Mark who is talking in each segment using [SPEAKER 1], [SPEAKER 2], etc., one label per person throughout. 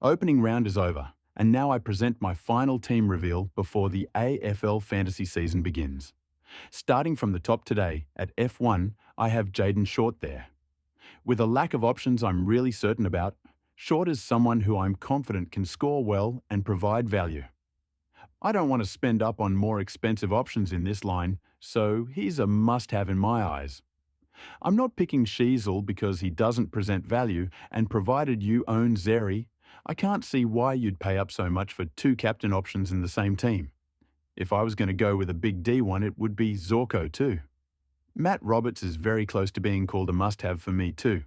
[SPEAKER 1] Opening round is over, and now I present my final team reveal before the AFL fantasy season begins. Starting from the top today, at F1, I have Jaden Short there. With a lack of options I'm really certain about, Short is someone who I'm confident can score well and provide value. I don't want to spend up on more expensive options in this line, so he's a must-have in my eyes. I'm not picking Sheasel because he doesn't present value, and provided you own Zeri, I can't see why you'd pay up so much for two captain options in the same team. If I was going to go with a big D one, it would be Zorko too. Matt Roberts is very close to being called a must-have for me too.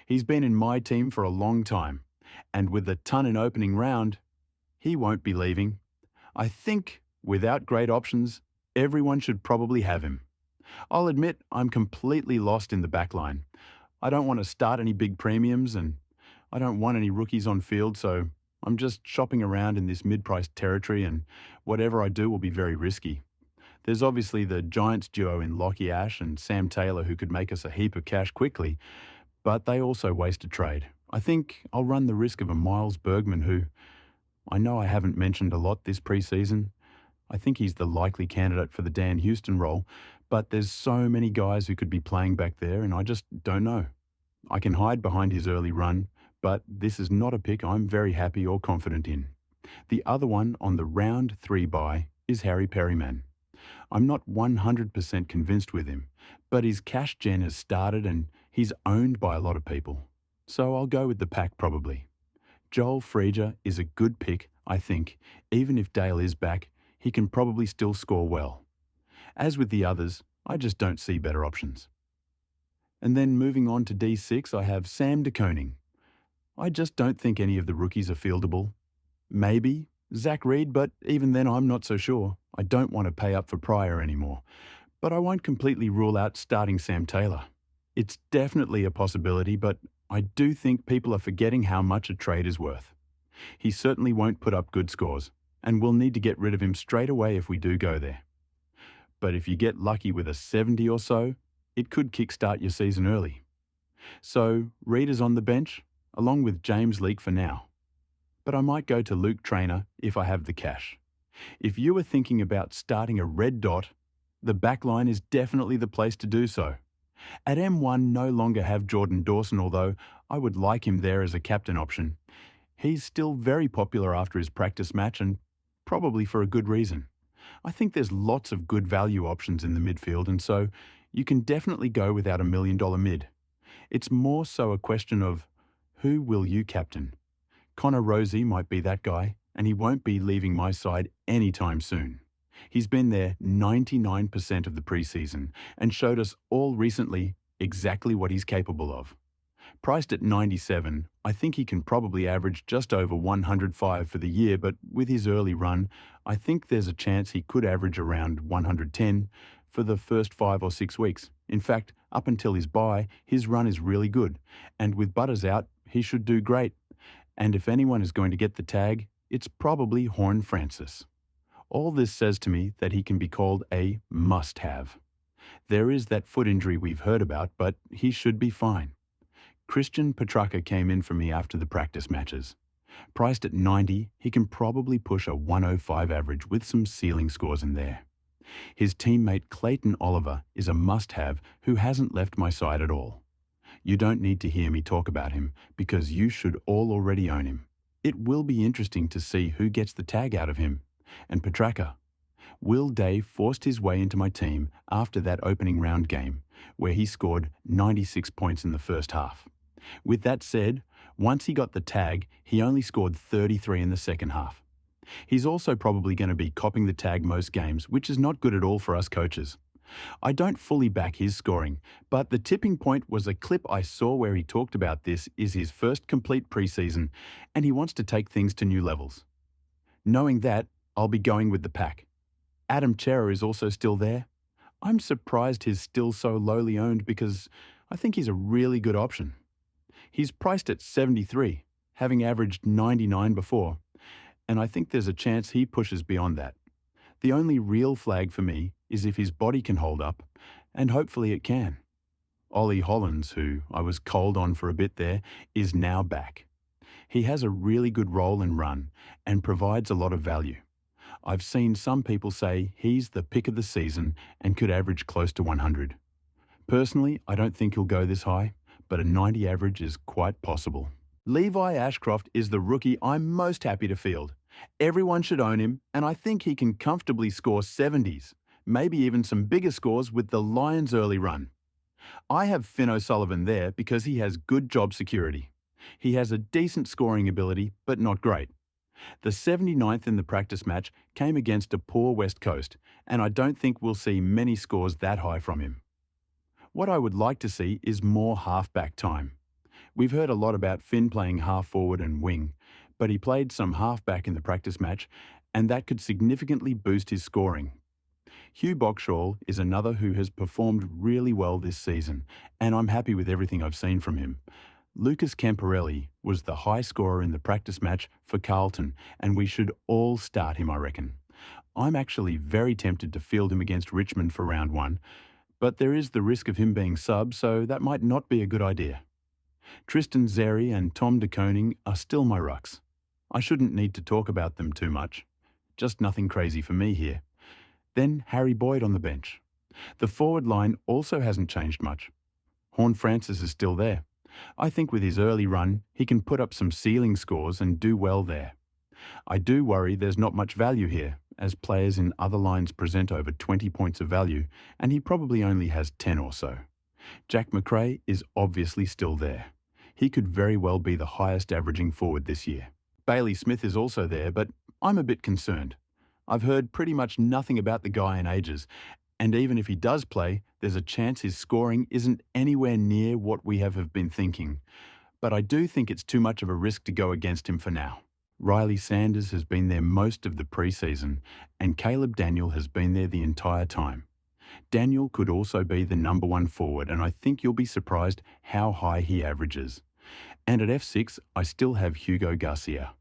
[SPEAKER 1] He's been in my team for a long time, and with a ton in opening round, he won't be leaving. I think, without great options, everyone should probably have him. I'll admit I'm completely lost in the backline. I don't want to start any big premiums and I don't want any rookies on field, so I'm just shopping around in this mid-priced territory, and whatever I do will be very risky. There's obviously the Giants duo in Lockie Ash and Sam Taylor who could make us a heap of cash quickly, but they also waste a trade. I think I'll run the risk of a Miles Bergman who I know I haven't mentioned a lot this preseason. I think he's the likely candidate for the Dan Houston role, but there's so many guys who could be playing back there and I just don't know. I can hide behind his early run, but this is not a pick I'm very happy or confident in. The other one on the round 3 buy is Harry Perryman. I'm not 100% convinced with him, but his cash gen has started and he's owned by a lot of people. So I'll go with the pack probably. Joel Frieger is a good pick, I think. Even if Dale is back, he can probably still score well. As with the others, I just don't see better options. And then moving on to D6, I have Sam de Koning. I just don't think any of the rookies are fieldable. Maybe Zach Reed, but even then I'm not so sure. I don't want to pay up for Pryor anymore. But I won't completely rule out starting Sam Taylor. It's definitely a possibility, but I do think people are forgetting how much a trade is worth. He certainly won't put up good scores, and we'll need to get rid of him straight away if we do go there. But if you get lucky with a 70 or so, it could kickstart your season early. So Reed is on the bench, along with James Leake for now. But I might go to Luke Trainer if I have the cash. If you are thinking about starting a red dot, the backline is definitely the place to do so. At M1 no longer have Jordan Dawson, although I would like him there as a captain option. He's still very popular after his practice match and probably for a good reason. I think there's lots of good value options in the midfield, and so you can definitely go without $1 million mid. It's more so a question of who will you captain? Connor Rosie might be that guy, and he won't be leaving my side anytime soon. He's been there 99% of the preseason and showed us all recently exactly what he's capable of. Priced at 97, I think he can probably average just over 105 for the year, but with his early run, I think there's a chance he could average around 110 for the first 5 or 6 weeks. In fact, up until his bye, his run is really good, and with Butters out, he should do great. And if anyone is going to get the tag, it's probably Horn Francis. All this says to me that he can be called a must-have. There is that foot injury we've heard about, but he should be fine. Christian Petracca came in for me after the practice matches. Priced at 90, he can probably push a 105 average with some ceiling scores in there. His teammate Clayton Oliver is a must-have who hasn't left my side at all. You don't need to hear me talk about him because you should all already own him. It will be interesting to see who gets the tag out of him. And Petracca. Will Day forced his way into my team after that opening round game, where he scored 96 points in the first half. With that said, once he got the tag, he only scored 33 in the second half. He's also probably going to be copping the tag most games, which is not good at all for us coaches. I don't fully back his scoring, but the tipping point was a clip I saw where he talked about this is his first complete preseason, and he wants to take things to new levels. Knowing that, I'll be going with the pack. Adam Chera is also still there. I'm surprised he's still so lowly owned because I think he's a really good option. He's priced at 73, having averaged 99 before, and I think there's a chance he pushes beyond that. The only real flag for me is if his body can hold up, and hopefully it can. Ollie Hollins, who I was cold on for a bit there, is now back. He has a really good roll and run and provides a lot of value. I've seen some people say he's the pick of the season and could average close to 100. Personally, I don't think he'll go this high, but a 90 average is quite possible. Levi Ashcroft is the rookie I'm most happy to field. Everyone should own him, and I think he can comfortably score 70s, maybe even some bigger scores with the Lions' early run. I have Finn O'Sullivan there because he has good job security. He has a decent scoring ability, but not great. The 79th in the practice match came against a poor West Coast, and I don't think we'll see many scores that high from him. What I would like to see is more half-back time. We've heard a lot about Finn playing half-forward and wing, but he played some half-back in the practice match, and that could significantly boost his scoring. Hugh Boxall is another who has performed really well this season, and I'm happy with everything I've seen from him. Lucas Camporelli was the high scorer in the practice match for Carlton, and we should all start him, I reckon. I'm actually very tempted to field him against Richmond for round 1, but there is the risk of him being sub, so that might not be a good idea. Tristan Xerri and Tom de Koning are still my rucks. I shouldn't need to talk about them too much. Just nothing crazy for me here. Then Harry Boyd on the bench. The forward line also hasn't changed much. Horn Francis is still there. I think with his early run, he can put up some ceiling scores and do well there. I do worry there's not much value here, as players in other lines present over 20 points of value, and he probably only has 10 or so. Jack McRae is obviously still there. He could very well be the highest averaging forward this year. Bailey Smith is also there, but I'm a bit concerned. I've heard pretty much nothing about the guy in ages, and even if he does play, there's a chance his scoring isn't anywhere near what we have been thinking. But I do think it's too much of a risk to go against him for now. Riley Sanders has been there most of the pre-season, and Caleb Daniel has been there the entire time. Daniel could also be the number 1 forward, and I think you'll be surprised how high he averages. And at F6, I still have Hugo Garcia.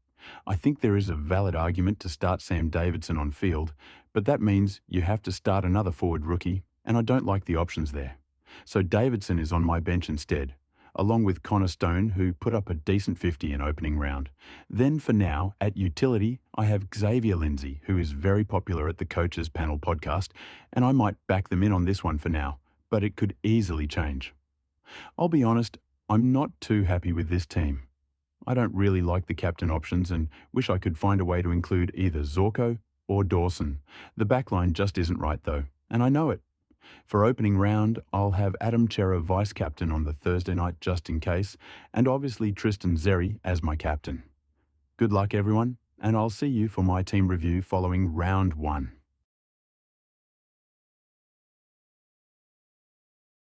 [SPEAKER 1] I think there is a valid argument to start Sam Davidson on field, but that means you have to start another forward rookie, and I don't like the options there. So Davidson is on my bench instead, along with Connor Stone, who put up a decent 50 in opening round. Then for now, at utility, I have Xavier Lindsay, who is very popular at the Coaches Panel podcast, and I might back them in on this one for now, but it could easily change. I'll be honest, I'm not too happy with this team. I don't really like the captain options and wish I could find a way to include either Zorko or Dawson. The backline just isn't right though, and I know it. For opening round, I'll have Adam Chera vice-captain on the Thursday night just in case, and obviously Tristan Xerri as my captain. Good luck everyone, and I'll see you for my team review following round 1.